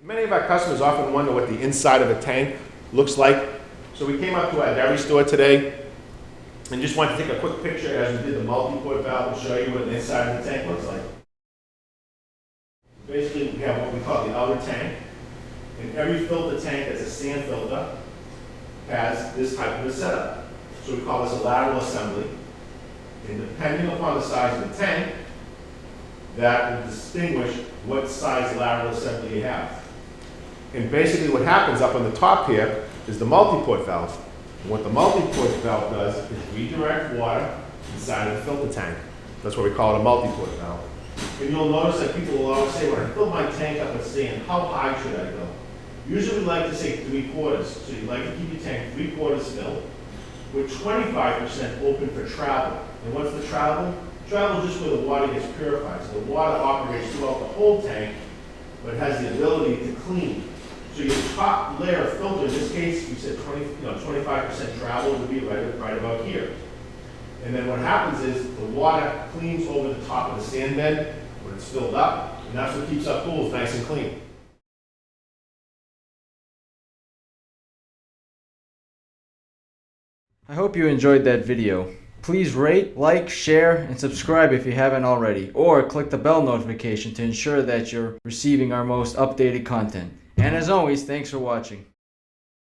Many of our customers often wonder what the inside of a tank looks like. So we came up to our dairy store today and just wanted to take a quick picture as we did the multi-port valve and show you what the inside of the tank looks like. Basically, we have what we call the outer tank. And every filter tank that's a sand filter has this type of a setup. So we call this a lateral assembly. And depending upon the size of the tank, that will distinguish what size lateral assembly you have. And basically what happens up on the top here is the multi-port valve. And what the multi-port valve does is redirect water inside of the filter tank. That's what we call it, a multi-port valve. And you'll notice that people will always say, when I fill my tank up with sand, how high should I go? Usually we like to say 3/4. So you like to keep your tank 3/4 filled with 25% open for travel. And what's the travel? Travel is just where the water gets purified. So the water operates throughout the whole tank, but it has the ability to clean. So your top layer of filter, in this case, we said 25% travel would be right about here. And then what happens is the water cleans over the top of the sand bed when it's filled up, and that's what keeps our pools nice and clean. I hope you enjoyed that video. Please rate, like, share, and subscribe if you haven't already, or click the bell notification to ensure that you're receiving our most updated content. And as always, thanks for watching.